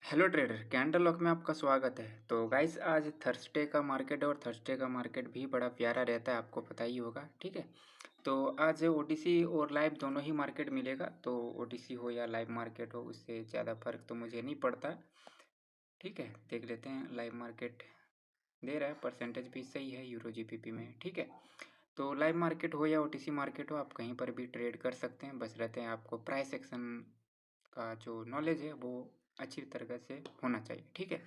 Hello trader, candle lock में आपका स्वागत है। तो गाइस आज थर्सडे का मार्केट है और थर्सडे का मार्केट भी बड़ा प्यारा रहता है, आपको पता ही होगा। ठीक है, तो आज ओटीसी और लाइव दोनों ही मार्केट मिलेगा। तो ओटीसी हो या लाइव मार्केट हो, उससे ज़्यादा फर्क तो मुझे नहीं पड़ता। ठीक है, देख लेते हैं। लाइव मार्केट दे रहा है, परसेंटेज भी सही है यूरो जीबीपी में। ठीक है, तो लाइव मार्केट हो या ओटीसी मार्केट हो, आप कहीं पर भी ट्रेड कर सकते हैं। बस रहते हैं आपको प्राइस एक्शन का जो नॉलेज है वो अच्छी तरह से होना चाहिए। ठीक है,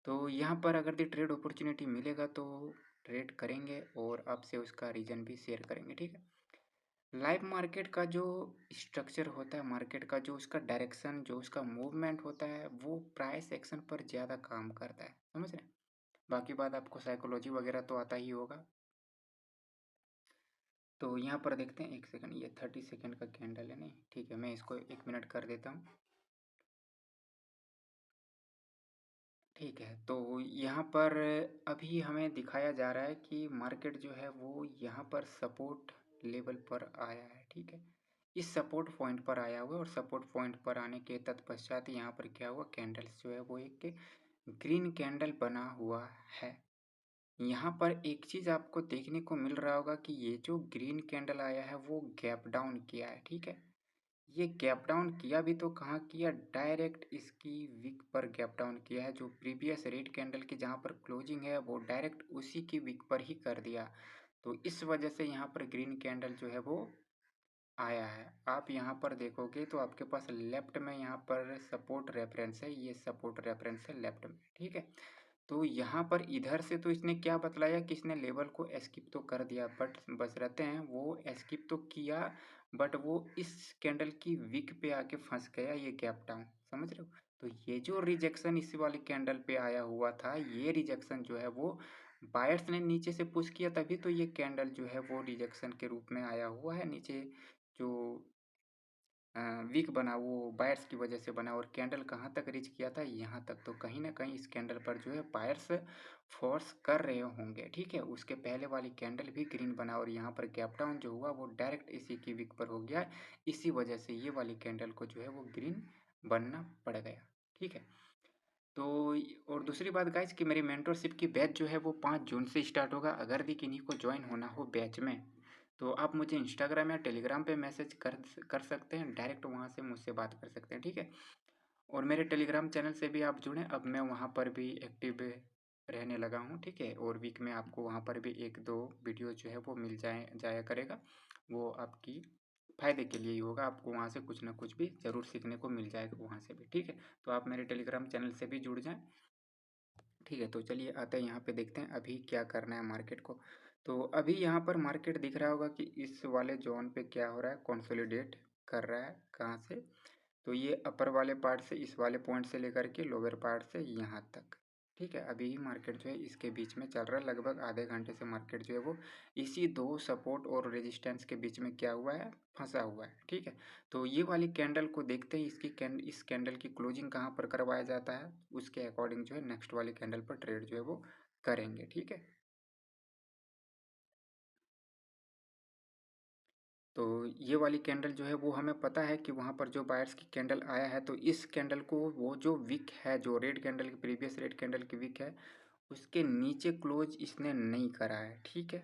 तो यहाँ पर अगर दी ट्रेड अपॉर्चुनिटी मिलेगा तो ट्रेड करेंगे और आपसे उसका रीज़न भी शेयर करेंगे। ठीक है, लाइव मार्केट का जो स्ट्रक्चर होता है, मार्केट का जो उसका डायरेक्शन, जो उसका मूवमेंट होता है, वो प्राइस एक्शन पर ज़्यादा काम करता है। समझ रहे हैं? बाकी बात आपको साइकोलॉजी वगैरह तो आता ही होगा। तो यहाँ पर देखते हैं, एक सेकंड, ये 30 सेकंड का कैंडल है। नहीं, ठीक है, मैं इसको 1 मिनट कर देता हूँ। ठीक है, तो यहाँ पर अभी हमें दिखाया जा रहा है कि मार्केट जो है वो यहाँ पर सपोर्ट लेवल पर आया है। ठीक है, इस सपोर्ट पॉइंट पर आया हुआ है और सपोर्ट पॉइंट पर आने के तत्पश्चात यहाँ पर क्या हुआ, कैंडल्स जो है वो एक ग्रीन कैंडल बना हुआ है। यहाँ पर एक चीज़ आपको देखने को मिल रहा होगा कि ये जो ग्रीन कैंडल आया है वो गैप डाउन किया है। ठीक है, ये गैप डाउन किया भी तो कहाँ किया, डायरेक्ट इसकी विक पर गैप डाउन किया है। जो प्रीवियस रेड कैंडल की जहाँ पर क्लोजिंग है वो डायरेक्ट उसी की विक पर ही कर दिया। तो इस वजह से यहाँ पर ग्रीन कैंडल जो है वो आया है। आप यहाँ पर देखोगे तो आपके पास लेफ्ट में यहाँ पर सपोर्ट रेफरेंस है, ये सपोर्ट रेफरेंस है लेफ्ट में। ठीक है, तो यहाँ पर इधर से तो इसने क्या बतलाया कि इसने लेवल को एस्किप तो कर दिया, बट बस रहते हैं वो एस्किप तो किया, बट वो इस कैंडल की विक पे आके फंस गया, ये गैप डाउन। समझ रहे हो? तो ये जो रिजेक्शन इस वाली कैंडल पे आया हुआ था, ये रिजेक्शन जो है वो बायर्स ने नीचे से पुश किया, तभी तो ये कैंडल जो है वो रिजेक्शन के रूप में आया हुआ है। नीचे जो वीक बना वो बायर्स की वजह से बना, और कैंडल कहाँ तक रीच किया था, यहाँ तक। तो कहीं ना कहीं इस कैंडल पर जो है बायर्स फोर्स कर रहे होंगे। ठीक है, उसके पहले वाली कैंडल भी ग्रीन बना और यहाँ पर गैप डाउन जो हुआ वो डायरेक्ट इसी की वीक पर हो गया। इसी वजह से ये वाली कैंडल को जो है वो ग्रीन बनना पड़ गया। ठीक है, तो और दूसरी बात गाइस कि मेरी मेंटरशिप की बैच जो है वो 5 जून से स्टार्ट होगा। अगर भी किन्हीं को ज्वाइन होना हो बैच में, तो आप मुझे इंस्टाग्राम या टेलीग्राम पे मैसेज कर सकते हैं, डायरेक्ट वहाँ से मुझसे बात कर सकते हैं। ठीक है, और मेरे टेलीग्राम चैनल से भी आप जुड़ें, अब मैं वहाँ पर भी एक्टिव रहने लगा हूँ। ठीक है, और वीक में आपको वहाँ पर भी 1-2 वीडियो जो है वो मिल जाया करेगा। वो आपकी फ़ायदे के लिए ही होगा, आपको वहाँ से कुछ ना कुछ भी ज़रूर सीखने को मिल जाएगा वहाँ से भी। ठीक है, तो आप मेरे टेलीग्राम चैनल से भी जुड़ जाएँ। ठीक है, तो चलिए आते हैं यहाँ पे, देखते हैं अभी क्या करना है मार्केट को। तो अभी यहाँ पर मार्केट दिख रहा होगा कि इस वाले जोन पे क्या हो रहा है, कंसोलिडेट कर रहा है। कहाँ से? तो ये अपर वाले पार्ट से, इस वाले पॉइंट से लेकर के लोअर पार्ट से यहाँ तक। ठीक है, अभी ही मार्केट जो है इसके बीच में चल रहा है। लगभग आधे घंटे से मार्केट जो है वो इसी दो सपोर्ट और रेजिस्टेंस के बीच में क्या हुआ है, फंसा हुआ है। ठीक है, तो ये वाली कैंडल को देखते ही इस कैंडल की क्लोजिंग कहाँ पर करवाया जाता है, उसके अकॉर्डिंग जो है नेक्स्ट वाली कैंडल पर ट्रेड जो है वो करेंगे। ठीक है, तो ये वाली कैंडल जो है वो हमें पता है कि वहाँ पर जो बायर्स की कैंडल आया है, तो इस कैंडल को वो जो विक है, जो रेड कैंडल की, प्रीवियस रेड कैंडल की विक है, उसके नीचे क्लोज इसने नहीं करा है। ठीक है,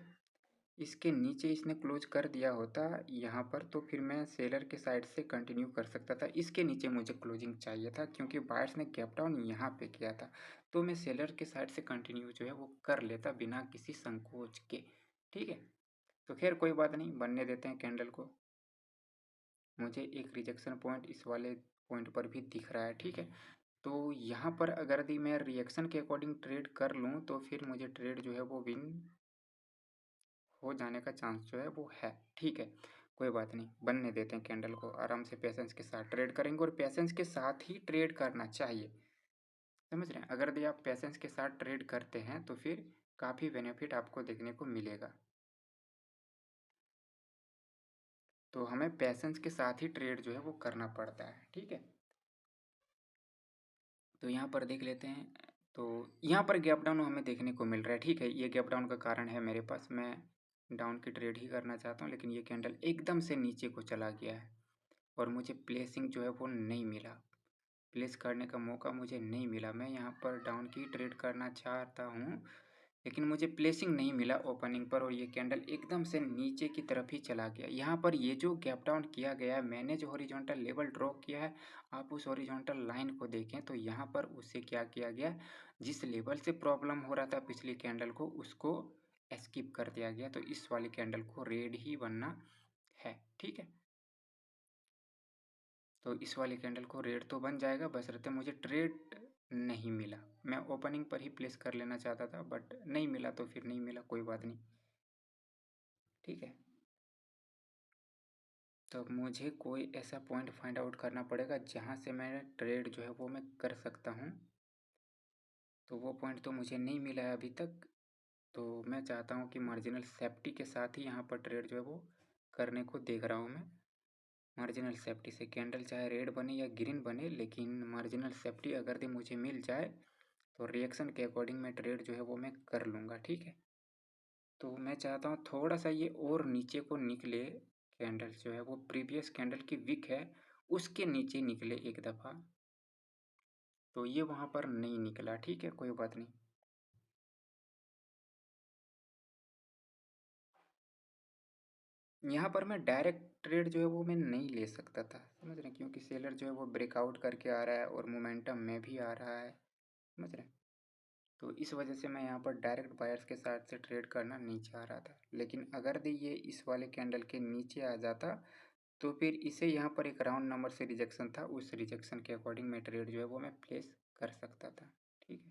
इसके नीचे इसने क्लोज कर दिया होता यहाँ पर, तो फिर मैं सेलर के साइड से कंटिन्यू कर सकता था। इसके नीचे मुझे क्लोजिंग चाहिए था क्योंकि बायर्स ने गैप डाउन यहाँ पे किया था, तो मैं सेलर के साइड से कंटिन्यू जो है वो कर लेता बिना किसी संकोच के। ठीक है, तो खैर कोई बात नहीं, बनने देते हैं कैंडल को। मुझे एक रिजेक्शन पॉइंट इस वाले पॉइंट पर भी दिख रहा है। ठीक है, तो यहाँ पर अगर यदि मैं रिएक्शन के अकॉर्डिंग ट्रेड कर लूँ तो फिर मुझे ट्रेड जो है वो विन हो जाने का चांस जो है वो है। ठीक है, कोई बात नहीं, बनने देते हैं कैंडल को। आराम से पेशेंस के साथ ट्रेड करेंगे, और पेशेंस के साथ ही ट्रेड करना चाहिए। समझ रहे हैं? अगर यदि आप पेशेंस के साथ ट्रेड करते हैं तो फिर काफ़ी बेनिफिट आपको देखने को मिलेगा। तो हमें पेशेंस के साथ ही ट्रेड जो है वो करना पड़ता है। ठीक है, तो यहाँ पर देख लेते हैं। तो यहाँ पर गैप डाउन हमें देखने को मिल रहा है। ठीक है, ये गैप डाउन का कारण है मेरे पास, मैं डाउन की ट्रेड ही करना चाहता हूँ, लेकिन ये कैंडल एकदम से नीचे को चला गया है और मुझे प्लेसिंग जो है वो नहीं मिला। प्लेस करने का मौका मुझे नहीं मिला। मैं यहाँ पर डाउन की ट्रेड करना चाहता हूँ, लेकिन मुझे प्लेसिंग नहीं मिला ओपनिंग पर और ये कैंडल एकदम से नीचे की तरफ ही चला गया। यहाँ पर ये जो गैप डाउन किया गया है, मैंने जो हॉरिजॉन्टल लेवल ड्रॉ किया है, आप उस हॉरिजॉन्टल लाइन को देखें तो यहाँ पर उससे क्या किया गया, जिस लेवल से प्रॉब्लम हो रहा था पिछली कैंडल को, उसको स्किप कर दिया गया। तो इस वाली कैंडल को रेड ही बनना है, ठीक है। तो इस वाली कैंडल को रेड तो बन जाएगा, बशर्ते मुझे ट्रेड नहीं मिला। मैं ओपनिंग पर ही प्लेस कर लेना चाहता था, बट नहीं मिला तो फिर नहीं मिला, कोई बात नहीं, ठीक है। तो अब मुझे कोई ऐसा पॉइंट फाइंड आउट करना पड़ेगा जहाँ से मैं ट्रेड जो है वो मैं कर सकता हूँ। तो वो पॉइंट तो मुझे नहीं मिला है अभी तक। तो मैं चाहता हूँ कि मार्जिनल सेफ्टी के साथ ही यहाँ पर ट्रेड जो है वो करने को देख रहा हूँ मैं। मार्जिनल सेफ्टी से कैंडल चाहे रेड बने या ग्रीन बने, लेकिन मार्जिनल सेफ्टी अगर दे मुझे मिल जाए तो रिएक्शन के अकॉर्डिंग मैं ट्रेड जो है वो मैं कर लूँगा, ठीक है। तो मैं चाहता हूँ थोड़ा सा ये और नीचे को निकले, कैंडल जो है वो प्रीवियस कैंडल की विक है उसके नीचे निकले एक दफ़ा। तो ये वहाँ पर नहीं निकला, ठीक है, कोई बात नहीं। यहाँ पर मैं डायरेक्ट ट्रेड जो है वो मैं नहीं ले सकता था, समझ रहे हैं, क्योंकि सेलर जो है वो ब्रेकआउट करके आ रहा है और मोमेंटम में भी आ रहा है, समझ रहे हैं। तो इस वजह से मैं यहाँ पर डायरेक्ट बायर्स के साथ से ट्रेड करना नहीं चाह रहा था। लेकिन अगर दे ये इस वाले कैंडल के नीचे आ जाता तो फिर इसे यहाँ पर एक राउंड नंबर से रिजेक्शन था, उस रिजेक्शन के अकॉर्डिंग मैं ट्रेड जो है वो मैं प्लेस कर सकता था, ठीक है।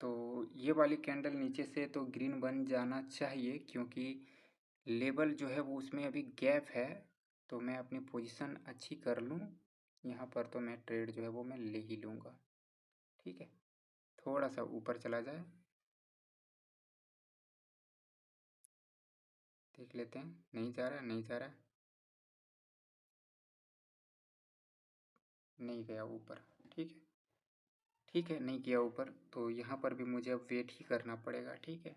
तो ये वाली कैंडल नीचे से तो ग्रीन बन जाना चाहिए, क्योंकि लेवल जो है वो उसमें अभी गैप है। तो मैं अपनी पोजीशन अच्छी कर लूँ यहाँ पर, तो मैं ट्रेड जो है वो मैं ले ही लूँगा, ठीक है। थोड़ा सा ऊपर चला जाए, देख लेते हैं। नहीं जा रहा, नहीं जा रहा, नहीं गया ऊपर, ठीक है। ठीक है, नहीं गया ऊपर, तो यहाँ पर भी मुझे अब वेट ही करना पड़ेगा, ठीक है।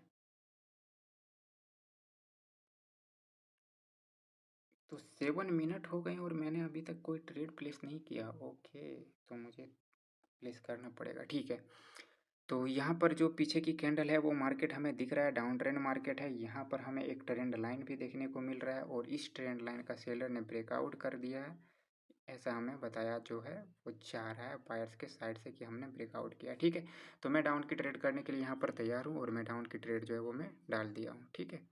तो 7 मिनट हो गए और मैंने अभी तक कोई ट्रेड प्लेस नहीं किया, ओके। तो मुझे प्लेस करना पड़ेगा, ठीक है। तो यहाँ पर जो पीछे की कैंडल है वो मार्केट हमें दिख रहा है, डाउन ट्रेंड मार्केट है। यहाँ पर हमें एक ट्रेंड लाइन भी देखने को मिल रहा है और इस ट्रेंड लाइन का सेलर ने ब्रेकआउट कर दिया है, ऐसा हमें बताया जो है वो जा रहा है बायर्स के साइड से कि हमने ब्रेकआउट किया, ठीक है। तो मैं डाउन की ट्रेड करने के लिए यहाँ पर तैयार हूँ और मैं डाउन की ट्रेड जो है वो मैं डाल दिया हूँ, ठीक है।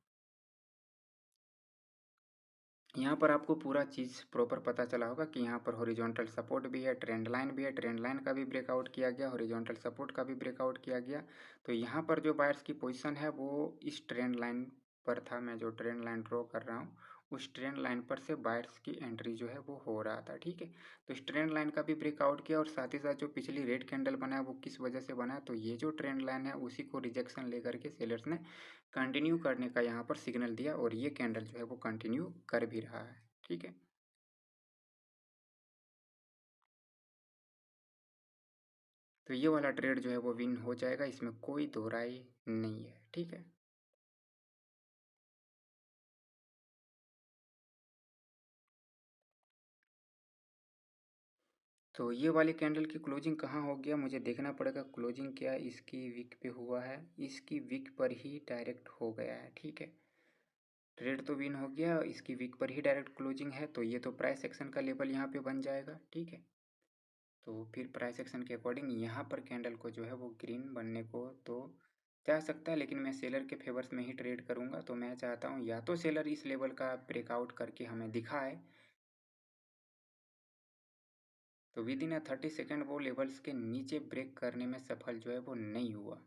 यहाँ पर आपको पूरा चीज़ प्रॉपर पता चला होगा कि यहाँ पर हॉरिजॉन्टल सपोर्ट भी है, ट्रेंड लाइन भी है, ट्रेंड लाइन का भी ब्रेकआउट किया गया, हॉरिजॉन्टल सपोर्ट का भी ब्रेकआउट किया गया। तो यहाँ पर जो बायर्स की पोजीशन है वो इस ट्रेंड लाइन पर था। मैं जो ट्रेंड लाइन ड्रॉ कर रहा हूँ उस ट्रेंड लाइन पर से बायर्स की एंट्री जो है वो हो रहा था, ठीक है। तो इस ट्रेंड लाइन का भी ब्रेकआउट किया और साथ ही साथ जो पिछली रेड कैंडल बना है वो किस वजह से बना है, तो ये जो ट्रेंड लाइन है उसी को रिजेक्शन लेकर के सेलर्स ने कंटिन्यू करने का यहाँ पर सिग्नल दिया और ये कैंडल जो है वो कंटिन्यू कर भी रहा है, ठीक है। तो ये वाला ट्रेड जो है वो विन हो जाएगा, इसमें कोई दो राय नहीं है, ठीक है। तो ये वाली कैंडल की क्लोजिंग कहाँ हो गया, मुझे देखना पड़ेगा क्लोजिंग क्या इसकी विक पे हुआ है। इसकी विक पर ही डायरेक्ट हो गया है, ठीक है। ट्रेड तो विन हो गया, इसकी विक पर ही डायरेक्ट क्लोजिंग है, तो ये तो प्राइस एक्शन का लेवल यहाँ पे बन जाएगा, ठीक है। तो फिर प्राइस एक्शन के अकॉर्डिंग यहाँ पर कैंडल को जो है वो ग्रीन बनने को तो जा सकता है, लेकिन मैं सेलर के फेवर्स में ही ट्रेड करूँगा। तो मैं चाहता हूँ या तो सेलर इस लेवल का ब्रेकआउट करके हमें दिखाए, तो विद इन 30 सेकेंड वो लेवल्स के नीचे ब्रेक करने में सफल जो है वो नहीं हुआ।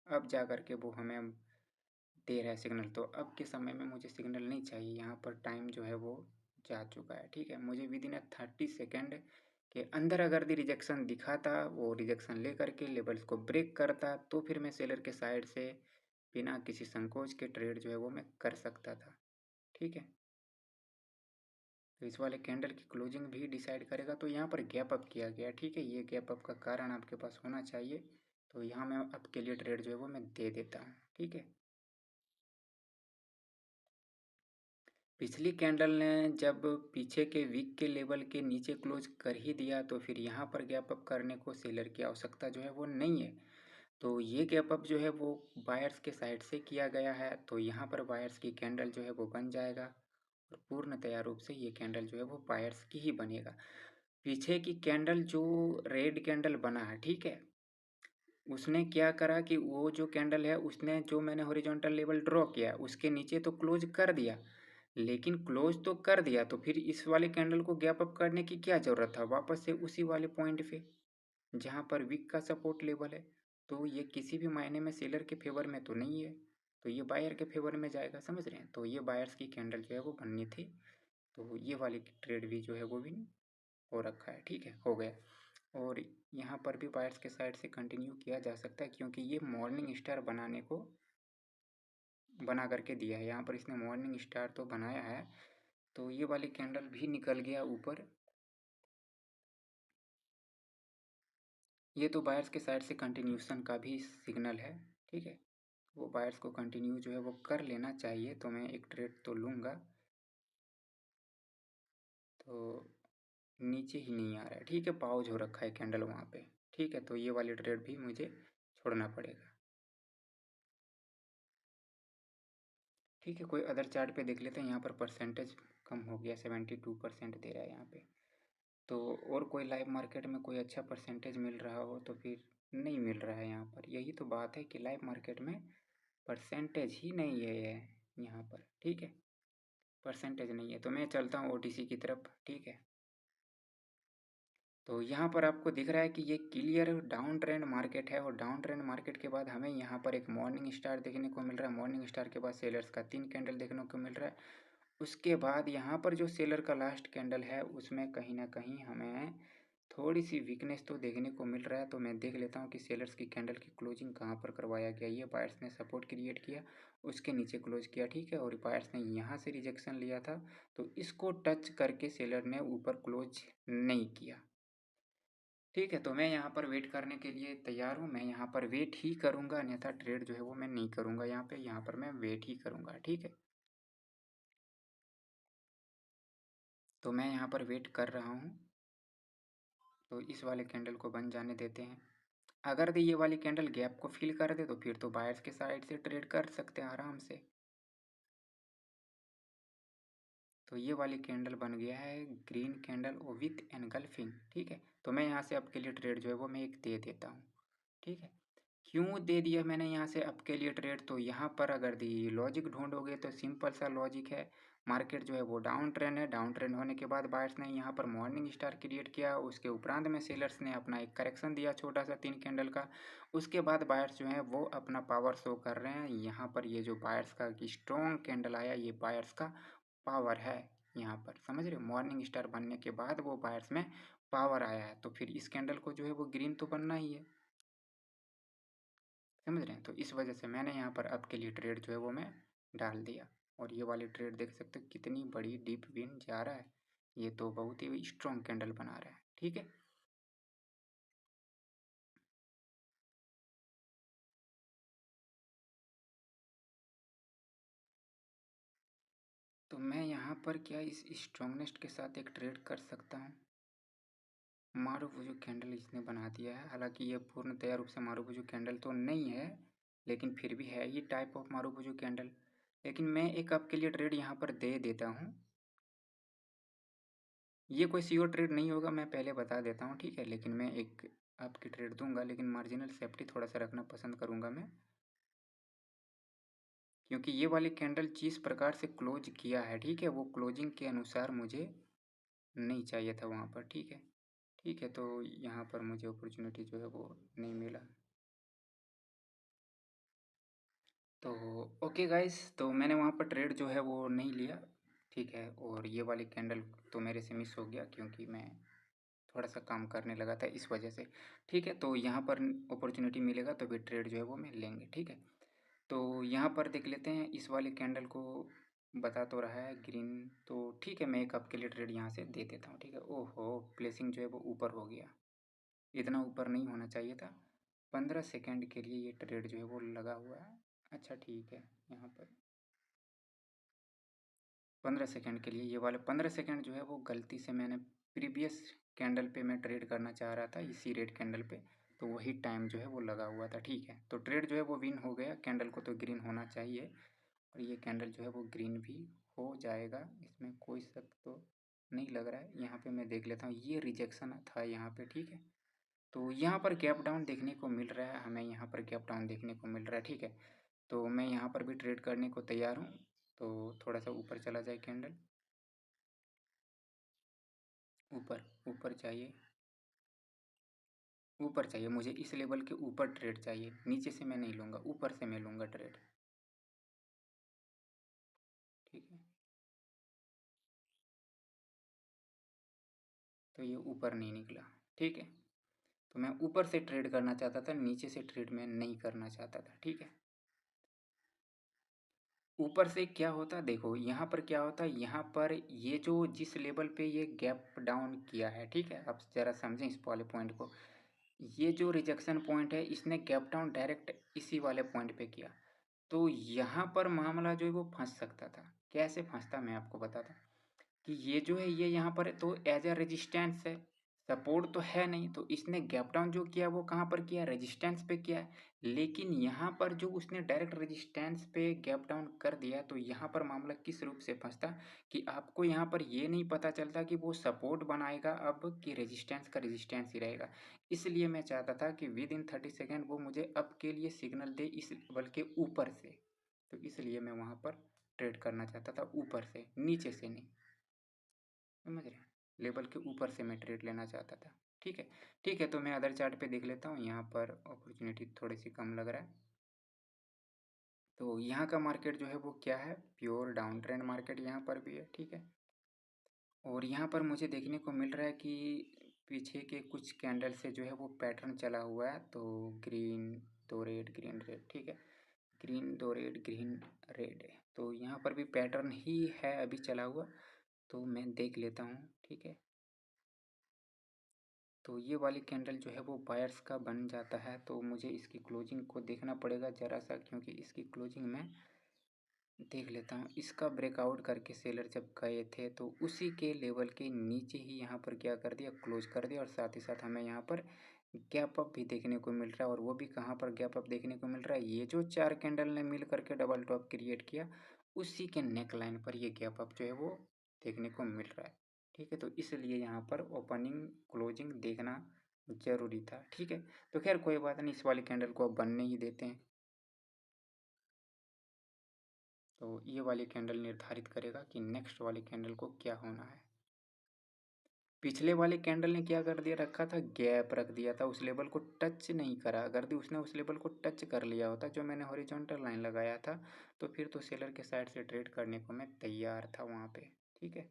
अब जा कर के वो हमें दे रहा है सिग्नल, तो अब के समय में मुझे सिग्नल नहीं चाहिए, यहाँ पर टाइम जो है वो जा चुका है, ठीक है। मुझे विद इन 30 सेकेंड के अंदर अगर दी रिजेक्शन दिखाता, वो रिजेक्शन ले करके लेवल्स को ब्रेक करता, तो फिर मैं सेलर के साइड से बिना किसी संकोच के ट्रेड जो है वो मैं कर सकता था, ठीक है। तो इस वाले कैंडल की क्लोजिंग भी डिसाइड करेगा। तो यहाँ पर गैप अप किया गया, ठीक है, ये गैप अप का कारण आपके पास होना चाहिए। तो यहाँ मैं आपके लिए ट्रेड जो है वो मैं दे देता हूँ, ठीक है। पिछली कैंडल ने जब पीछे के वीक के लेवल के नीचे क्लोज कर ही दिया तो फिर यहाँ पर गैप अप करने को सेलर की आवश्यकता जो है वो नहीं है। तो ये गैप अप जो है वो बायर्स के साइड से किया गया है, तो यहाँ पर बायर्स की कैंडल जो है वो बन जाएगा और पूर्णतया रूप से ये कैंडल जो है वो बायर्स की ही बनेगा। पीछे की कैंडल जो रेड कैंडल बना है, ठीक है, उसने क्या करा कि वो जो कैंडल है उसने जो मैंने हॉरिजॉन्टल लेवल ड्रॉ किया उसके नीचे तो क्लोज कर दिया, लेकिन क्लोज तो कर दिया तो फिर इस वाले कैंडल को गैप अप करने की क्या ज़रूरत था वापस से उसी वाले पॉइंट पे जहाँ पर वीक का सपोर्ट लेवल है। तो ये किसी भी मायने में सेलर के फेवर में तो नहीं है, तो ये बायर के फेवर में जाएगा, समझ रहे हैं। तो ये बायर्स की कैंडल जो है वो बननी थी, तो ये वाली ट्रेड भी जो है वो भी हो रखा है, ठीक है, हो गया। और यहाँ पर भी बायर्स के साइड से कंटिन्यू किया जा सकता है क्योंकि ये मॉर्निंग स्टार बनाने को बना करके दिया है, यहाँ पर इसने मॉर्निंग स्टार तो बनाया है। तो ये वाली कैंडल भी निकल गया ऊपर। ये तो बायर्स के साइड से कंटिन्यूशन का भी सिग्नल है, ठीक है। वो बायर्स को कंटिन्यू जो है वो कर लेना चाहिए, तो मैं एक ट्रेड तो लूँगा। तो नीचे ही नहीं आ रहा है, ठीक है, पाउज हो रखा है कैंडल वहाँ पे, ठीक है, तो ये वाली ट्रेड भी मुझे छोड़ना पड़ेगा। ठीक है, कोई अदर चार्ट पे देख लेते हैं। यहाँ पर परसेंटेज कम हो गया, 72% दे रहा है यहाँ पे। तो और कोई लाइव मार्केट में कोई अच्छा परसेंटेज मिल रहा हो तो फिर नहीं मिल रहा है यहाँ पर। यही तो बात है कि लाइव मार्केट में परसेंटेज ही नहीं है यहाँ पर, ठीक है, परसेंटेज नहीं है। तो मैं चलता हूँ ओटीसी की तरफ, ठीक है। तो यहाँ पर आपको दिख रहा है कि ये क्लियर डाउन ट्रेंड मार्केट है और डाउन ट्रेंड मार्केट के बाद हमें यहाँ पर एक मॉर्निंग स्टार देखने को मिल रहा है। मॉर्निंग स्टार के बाद सेलर्स का 3 कैंडल देखने को मिल रहा है। उसके बाद यहाँ पर जो सेलर का लास्ट कैंडल है उसमें कहीं ना कहीं हमें थोड़ी सी वीकनेस तो देखने को मिल रहा है। तो मैं देख लेता हूँ कि सेलर्स की कैंडल की क्लोजिंग कहाँ पर करवाया गया। ये बायर्स ने सपोर्ट क्रिएट किया, उसके नीचे क्लोज किया, ठीक है, और बायर्स ने यहाँ से रिजेक्शन लिया था तो इसको टच करके सेलर ने ऊपर क्लोज नहीं किया, ठीक है। तो मैं यहाँ पर वेट करने के लिए तैयार हूँ, मैं यहाँ पर वेट ही करूँगा, अन्यथा ट्रेड जो है वो मैं नहीं करूँगा यहाँ पर मैं वेट ही करूँगा, ठीक है। तो मैं यहाँ पर वेट कर रहा हूँ, तो इस वाले कैंडल को बन जाने देते हैं। अगर ये वाली कैंडल गैप को फिल कर दे तो फिर तो बायर्स के साइड से ट्रेड कर सकते हैं आराम से। तो ये वाली कैंडल बन गया है ग्रीन कैंडल विथ एनगल्फिंग, ठीक है। तो मैं यहाँ से आपके लिए ट्रेड जो है वो मैं एक दे देता हूँ, ठीक है। क्यों दे दिया मैंने यहाँ से आपके लिए ट्रेड, तो यहाँ पर अगर दी लॉजिक ढूंढोगे तो सिंपल सा लॉजिक है। मार्केट जो है वो डाउन ट्रेंड है, डाउन ट्रेंड होने के बाद बायर्स ने यहाँ पर मॉर्निंग स्टार क्रिएट किया, उसके उपरांत में सेलर्स ने अपना एक करेक्शन दिया छोटा सा 3 कैंडल का। उसके बाद बायर्स जो है वो अपना पावर शो कर रहे हैं। यहाँ पर ये जो बायर्स का स्ट्रॉन्ग कैंडल आया ये बायर्स का पावर है, यहाँ पर समझ रहे हो। मॉर्निंग स्टार बनने के बाद वो बायर्स में पावर आया है, तो फिर इस कैंडल को जो है वो ग्रीन तो बनना ही है, समझ रहे हैं। तो इस वजह से मैंने यहाँ पर आपके लिए ट्रेड जो है वो मैं डाल दिया। और ये वाली ट्रेड देख सकते हो कितनी बड़ी डीप विन जा रहा है, ये तो बहुत ही स्ट्रॉन्ग कैंडल बना रहा है, ठीक है। तो मैं यहाँ पर क्या इस स्ट्रॉन्गनेस के साथ एक ट्रेड कर सकता हूँ। मारुबुजू कैंडल इसने बना दिया है, हालांकि ये पूर्णतया रूप से मारुबुजू कैंडल तो नहीं है, लेकिन फिर भी है ये टाइप ऑफ मारुबुजू कैंडल। लेकिन मैं एक आपके लिए ट्रेड यहाँ पर दे देता हूँ। ये कोई श्योर ट्रेड नहीं होगा, मैं पहले बता देता हूँ, ठीक है, लेकिन मैं एक आपकी ट्रेड दूंगा, लेकिन मार्जिनल सेफ्टी थोड़ा सा रखना पसंद करूंगा मैं, क्योंकि ये वाली कैंडल जिस प्रकार से क्लोज किया है, ठीक है, वो क्लोजिंग के अनुसार मुझे नहीं चाहिए था वहाँ पर, ठीक है। ठीक है, तो यहाँ पर मुझे अपॉर्चुनिटी जो है वो नहीं मिला। तो ओके गाइस, तो मैंने वहाँ पर ट्रेड जो है वो नहीं लिया, ठीक है। और ये वाली कैंडल तो मेरे से मिस हो गया क्योंकि मैं थोड़ा सा काम करने लगा था इस वजह से, ठीक है। तो यहाँ पर अपॉर्चुनिटी मिलेगा तो फिर ट्रेड जो है वो मैं लेंगे, ठीक है। तो यहाँ पर देख लेते हैं, इस वाले कैंडल को बता तो रहा है ग्रीन, तो ठीक है, मैं एक आपके लिए ट्रेड यहाँ से दे देता हूँ, ठीक है। ओहो, प्लेसिंग जो है वो ऊपर हो गया, इतना ऊपर नहीं होना चाहिए था। 15 सेकेंड के लिए ये ट्रेड जो है वो लगा हुआ है। अच्छा ठीक है, यहाँ पर 15 सेकंड के लिए ये वाले 15 सेकंड जो है वो गलती से मैंने प्रीवियस कैंडल पे मैं ट्रेड करना चाह रहा था इसी रेड कैंडल पे, तो वही टाइम जो है वो लगा हुआ था। ठीक है, तो ट्रेड जो है वो विन हो गया, कैंडल को तो ग्रीन होना चाहिए और ये कैंडल जो है वो ग्रीन भी हो जाएगा, इसमें कोई शक तो नहीं लग रहा है। यहाँ पे मैं देख लेता हूँ, ये रिजेक्शन था यहाँ पे। ठीक है, तो यहाँ पर गैप डाउन देखने को मिल रहा है, हमें यहाँ पर गैप डाउन देखने को मिल रहा है। ठीक है, तो मैं यहाँ पर भी ट्रेड करने को तैयार हूँ। तो थोड़ा सा ऊपर चला जाए कैंडल, ऊपर ऊपर चाहिए, ऊपर चाहिए मुझे, इस लेवल के ऊपर ट्रेड चाहिए, नीचे से मैं नहीं लूँगा, ऊपर से मैं लूँगा ट्रेड। ठीक है, तो ये ऊपर नहीं निकला। ठीक है, तो मैं ऊपर से ट्रेड करना चाहता था, नीचे से ट्रेड मैं नहीं करना चाहता था। ठीक है, ऊपर से क्या होता देखो, यहाँ पर क्या होता, यहाँ पर ये जो जिस लेवल पे ये गैप डाउन किया है, ठीक है, आप ज़रा समझें इस वाले पॉइंट को, ये जो रिजेक्शन पॉइंट है इसने गैप डाउन डायरेक्ट इसी वाले पॉइंट पे किया, तो यहाँ पर मामला जो है वो फंस सकता था। कैसे फंसता मैं आपको बताता हूँ कि ये जो है ये यहाँ पर तो एज ए रेजिस्टेंस है, सपोर्ट तो है नहीं, तो इसने गैप डाउन जो किया वो कहाँ पर किया, रेजिस्टेंस पे किया है। लेकिन यहाँ पर जो उसने डायरेक्ट रेजिस्टेंस पे गैप डाउन कर दिया, तो यहाँ पर मामला किस रूप से फंसता कि आपको यहाँ पर ये नहीं पता चलता कि वो सपोर्ट बनाएगा अब कि रेजिस्टेंस का रेजिस्टेंस ही रहेगा। इसलिए मैं चाहता था कि विद इन 30 सेकेंड वो मुझे अब के लिए सिग्नल दे इस लेवल के ऊपर से, तो इसलिए मैं वहाँ पर ट्रेड करना चाहता था ऊपर से, नीचे से नहीं, समझ रहे हैं, लेवल के ऊपर से मैं ट्रेड लेना चाहता था। ठीक है, ठीक है, तो मैं अदर चार्ट पे देख लेता हूँ, यहाँ पर अपॉर्चुनिटी थोड़ी सी कम लग रहा है। तो यहाँ का मार्केट जो है वो क्या है, प्योर डाउन ट्रेंड मार्केट यहाँ पर भी है। ठीक है, और यहाँ पर मुझे देखने को मिल रहा है कि पीछे के कुछ कैंडल से जो है वो पैटर्न चला हुआ है, तो ग्रीन दो रेड ग्रीन रेड, ठीक है, ग्रीन दो रेड ग्रीन रेड है, तो यहाँ पर भी पैटर्न ही है अभी चला हुआ, तो मैं देख लेता हूँ। ठीक है, तो ये वाली कैंडल जो है वो बायर्स का बन जाता है, तो मुझे इसकी क्लोजिंग को देखना पड़ेगा ज़रा सा, क्योंकि इसकी क्लोजिंग में देख लेता हूँ। इसका ब्रेकआउट करके सेलर जब गए थे तो उसी के लेवल के नीचे ही यहाँ पर क्या कर दिया, क्लोज कर दिया, और साथ ही साथ हमें यहाँ पर गैप अप भी देखने को मिल रहा है। और वो भी कहाँ पर गैप अप देखने को मिल रहा है, ये जो चार कैंडल ने मिल करके डबल टॉप क्रिएट किया उसी के नेक लाइन पर ये गैप अप जो है वो देखने को मिल रहा है। ठीक है, तो इसलिए यहाँ पर ओपनिंग क्लोजिंग देखना ज़रूरी था। ठीक है, तो खैर कोई बात नहीं, इस वाली कैंडल को अब बनने ही देते हैं। तो ये वाली कैंडल निर्धारित करेगा कि नेक्स्ट वाली कैंडल को क्या होना है। पिछले वाले कैंडल ने क्या कर दिया रखा था, गैप रख दिया था, उस लेवल को टच नहीं करा। अगर भी उसने उस लेवल को टच कर लिया होता जो मैंने हॉरिजॉन्टल लाइन लगाया था, तो फिर तो सेलर के साइड से ट्रेड करने को मैं तैयार था वहाँ पे। ठीक है,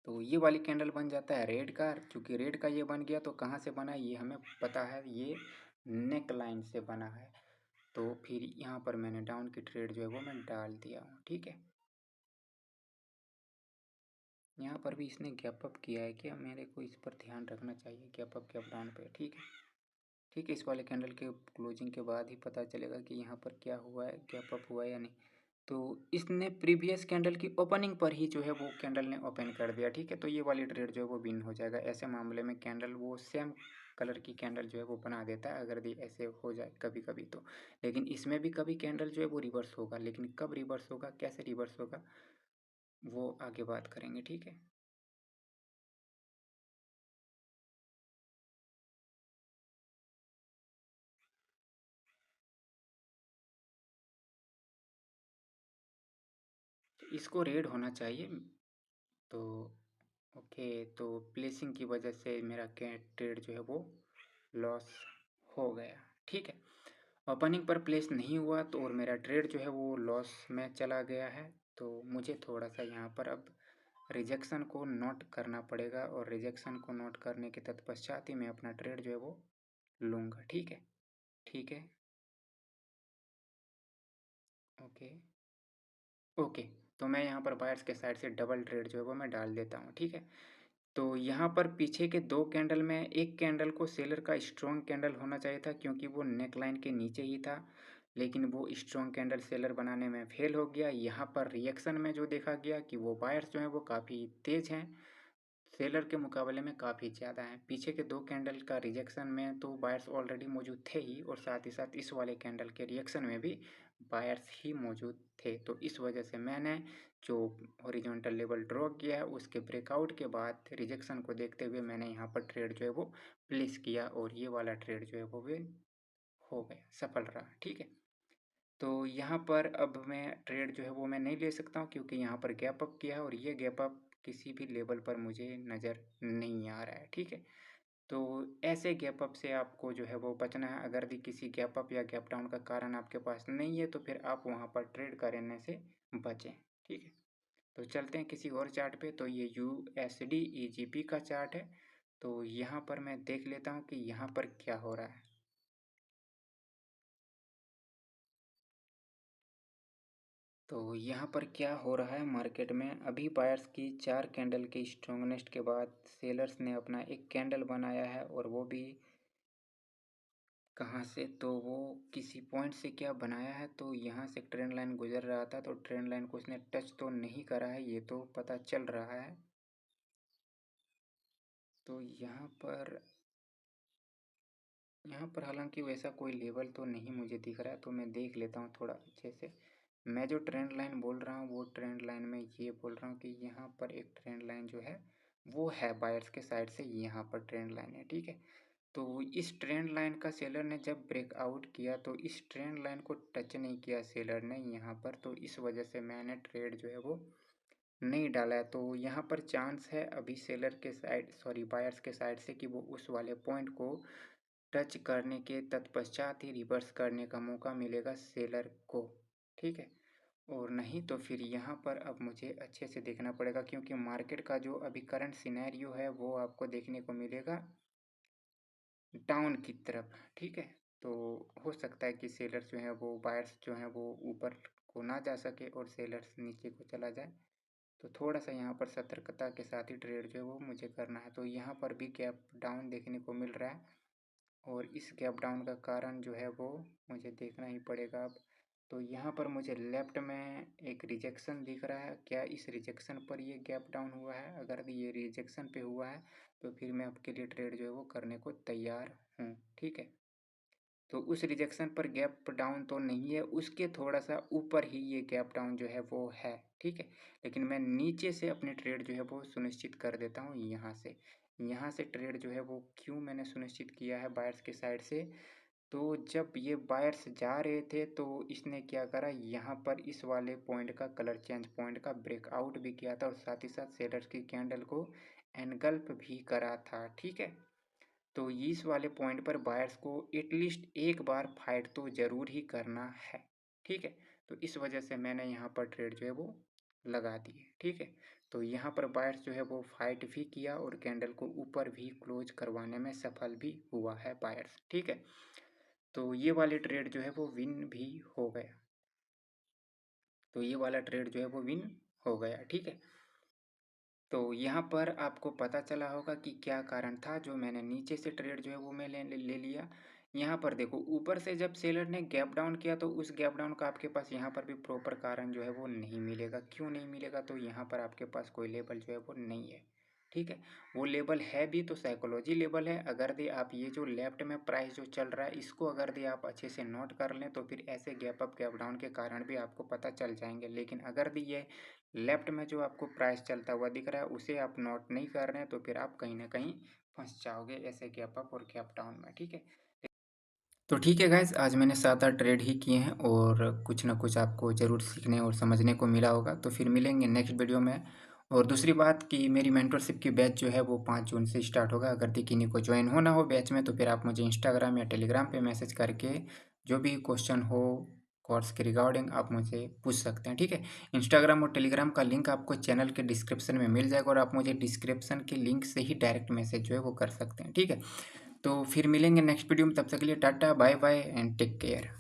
तो ये वाली कैंडल बन जाता है रेड का, चूँकि रेड का ये बन गया तो कहाँ से बना ये हमें पता है, ये नेक लाइन से बना है। तो फिर यहाँ पर मैंने डाउन की ट्रेड जो है वो मैं डाल दिया हूँ। ठीक है, यहाँ पर भी इसने गैप अप किया है क्या, मेरे को इस पर ध्यान रखना चाहिए, गैप अप गैप डाउन पे। ठीक है, ठीक है, इस वाले कैंडल के क्लोजिंग के बाद ही पता चलेगा कि यहाँ पर क्या हुआ है, गैप अप हुआ है या नहीं। तो इसने प्रीवियस कैंडल की ओपनिंग पर ही जो है वो कैंडल ने ओपन कर दिया। ठीक है, तो ये वाली ट्रेड जो है वो विन हो जाएगा। ऐसे मामले में कैंडल वो सेम कलर की कैंडल जो है वो बना देता है, अगर भी ऐसे हो जाए कभी कभी तो। लेकिन इसमें भी कभी कैंडल जो है वो रिवर्स होगा, लेकिन कब रिवर्स होगा, कैसे रिवर्स होगा, वो आगे बात करेंगे। ठीक है, तो इसको रेड होना चाहिए। तो ओके, तो प्लेसिंग की वजह से मेरा ट्रेड जो है वो लॉस हो गया। ठीक है, ओपनिंग पर प्लेस नहीं हुआ तो और मेरा ट्रेड जो है वो लॉस में चला गया है। तो मुझे थोड़ा सा यहाँ पर अब रिजेक्शन को नोट करना पड़ेगा, और रिजेक्शन को नोट करने के तत्पश्चात ही मैं अपना ट्रेड जो है वो लूँगा। ठीक है, ठीक है, ओके, ओके, तो मैं यहाँ पर बायर्स के साइड से डबल ट्रेड जो है वो मैं डाल देता हूँ। ठीक है, तो यहाँ पर पीछे के दो कैंडल में एक कैंडल को सेलर का स्ट्रॉन्ग कैंडल होना चाहिए था, क्योंकि वो नेक लाइन के नीचे ही था। लेकिन वो स्ट्रॉन्ग कैंडल सेलर बनाने में फेल हो गया। यहाँ पर रिएक्शन में जो देखा गया कि वो बायर्स जो हैं वो काफ़ी तेज़ हैं, सेलर के मुकाबले में काफ़ी ज़्यादा हैं। पीछे के 2 कैंडल का रिजेक्शन में तो बायर्स ऑलरेडी मौजूद थे ही, और साथ ही साथ इस वाले कैंडल के रिएक्शन में भी बायर्स ही मौजूद थे। तो इस वजह से मैंने जो हॉरिजॉन्टल लेवल ड्रॉ किया है उसके ब्रेकआउट के बाद रिजेक्शन को देखते हुए मैंने यहाँ पर ट्रेड जो है वो प्लेस किया, और ये वाला ट्रेड जो है वो भी हो गया, सफल रहा। ठीक है, तो यहाँ पर अब मैं ट्रेड जो है वो मैं नहीं ले सकता हूँ, क्योंकि यहाँ पर गैप अप किया है और ये गैप अप किसी भी लेवल पर मुझे नज़र नहीं आ रहा है। ठीक है, तो ऐसे गैप अप से आपको जो है वो बचना है। अगर भी किसी गैप अप या गैप डाउन का कारण आपके पास नहीं है तो फिर आप वहाँ पर ट्रेड करने से बचें। ठीक है, तो चलते हैं किसी और चार्ट पे। तो ये USD EGP का चार्ट है। तो यहाँ पर मैं देख लेता हूँ कि यहाँ पर क्या हो रहा है। तो यहाँ पर क्या हो रहा है मार्केट में, अभी बायर्स की 4 कैंडल के स्ट्रॉन्गनेस्ट के बाद सेलर्स ने अपना एक कैंडल बनाया है, और वो भी कहाँ से, तो वो किसी पॉइंट से क्या बनाया है, तो यहाँ से ट्रेंड लाइन गुजर रहा था, तो ट्रेंड लाइन को उसने टच तो नहीं करा है, ये तो पता चल रहा है। तो यहाँ पर हालांकि वैसा कोई लेवल तो नहीं मुझे दिख रहा है, तो मैं देख लेता हूँ थोड़ा अच्छे से। मैं जो ट्रेंड लाइन बोल रहा हूँ वो ट्रेंड लाइन में ये बोल रहा हूँ कि यहाँ पर एक ट्रेंड लाइन जो है वो है बायर्स के साइड से, यहाँ पर ट्रेंड लाइन है। ठीक है, तो इस ट्रेंड लाइन का सेलर ने जब ब्रेकआउट किया तो इस ट्रेंड लाइन को टच नहीं किया सेलर ने यहाँ पर, तो इस वजह से मैंने ट्रेड जो है वो नहीं डाला है। तो यहाँ पर चांस है अभी सेलर के साइड, सॉरी बायर्स के साइड से, कि वो उस वाले पॉइंट को टच करने के तत्पश्चात ही रिवर्स करने का मौका मिलेगा सेलर को। ठीक है, और नहीं तो फिर यहाँ पर अब मुझे अच्छे से देखना पड़ेगा, क्योंकि मार्केट का जो अभी करंट सिनेरियो है वो आपको देखने को मिलेगा डाउन की तरफ। ठीक है, तो हो सकता है कि सेलर्स जो हैं वो बायर्स जो हैं वो ऊपर को ना जा सके और सेलर्स नीचे को चला जाए। तो थोड़ा सा यहाँ पर सतर्कता के साथ ही ट्रेड जो है वो मुझे करना है। तो यहाँ पर भी गैप डाउन देखने को मिल रहा है, और इस गैप डाउन का कारण जो है वो मुझे देखना ही पड़ेगा अब। तो यहाँ पर मुझे लेफ्ट में एक रिजेक्शन दिख रहा है, क्या इस रिजेक्शन पर ये गैप डाउन हुआ है? अगर ये रिजेक्शन पे हुआ है तो फिर मैं आपके लिए ट्रेड जो है वो करने को तैयार हूँ। ठीक है, तो उस रिजेक्शन पर गैप डाउन तो नहीं है, उसके थोड़ा सा ऊपर ही ये गैप डाउन जो है वो है। ठीक है, लेकिन मैं नीचे से अपने ट्रेड जो है वो सुनिश्चित कर देता हूँ। यहाँ से ट्रेड जो है वो क्यों मैंने सुनिश्चित किया है बायर्स के साइड से, तो जब ये बायर्स जा रहे थे तो इसने क्या करा, यहाँ पर इस वाले पॉइंट का कलर चेंज पॉइंट का ब्रेकआउट भी किया था, और साथ ही साथ सेलर्स की कैंडल को एनगल्फ भी करा था। ठीक है, तो इस वाले पॉइंट पर बायर्स को एटलीस्ट एक बार फाइट तो ज़रूर ही करना है। ठीक है, तो इस वजह से मैंने यहाँ पर ट्रेड जो है वो लगा दी है। ठीक है, तो यहाँ पर बायर्स जो है वो फाइट भी किया और कैंडल को ऊपर भी क्लोज करवाने में सफल भी हुआ है बायर्स। ठीक है, तो ये वाले ट्रेड जो है वो विन भी हो गया। तो ये वाला ट्रेड जो है वो विन हो गया। ठीक है, तो यहाँ पर आपको पता चला होगा कि क्या कारण था जो मैंने नीचे से ट्रेड जो है वो मैं ले लिया। यहाँ पर देखो, ऊपर से जब सेलर ने गैप डाउन किया तो उस गैप डाउन का आपके पास यहाँ पर भी प्रॉपर कारण जो है वो नहीं मिलेगा। क्यों नहीं मिलेगा, तो यहाँ पर आपके पास कोई लेवल जो है वो नहीं है। ठीक है, वो लेवल है भी तो साइकोलॉजी लेवल है। अगर दे आप ये जो लेफ्ट में प्राइस जो चल रहा है इसको अगर दे आप अच्छे से नोट कर लें तो फिर ऐसे गैप अप गैप डाउन के कारण भी आपको पता चल जाएंगे। लेकिन अगर दी ये लेफ्ट में जो आपको प्राइस चलता हुआ दिख रहा है उसे आप नोट नहीं कर रहे हैं तो फिर आप कहीं ना कहीं फंस जाओगे ऐसे गैप अप और गैप डाउन में। ठीक है, तो ठीक है गाइस, आज मैंने 7-8 ट्रेड ही किए हैं और कुछ ना कुछ आपको ज़रूर सीखने और समझने को मिला होगा। तो फिर मिलेंगे नेक्स्ट वीडियो में। और दूसरी बात कि मेरी मेंटरशिप की बैच जो है वो 5 जून से स्टार्ट होगा। अगर किन्हीं को ज्वाइन होना हो बैच में तो फिर आप मुझे इंस्टाग्राम या टेलीग्राम पे मैसेज करके जो भी क्वेश्चन हो कोर्स के रिगार्डिंग आप मुझे पूछ सकते हैं। ठीक है, इंस्टाग्राम और टेलीग्राम का लिंक आपको चैनल के डिस्क्रिप्शन में मिल जाएगा, और आप मुझे डिस्क्रिप्शन के लिंक से ही डायरेक्ट मैसेज जो है वो कर सकते हैं। ठीक है, तो फिर मिलेंगे नेक्स्ट वीडियो में, तब तक के लिए tata bye bye and take care.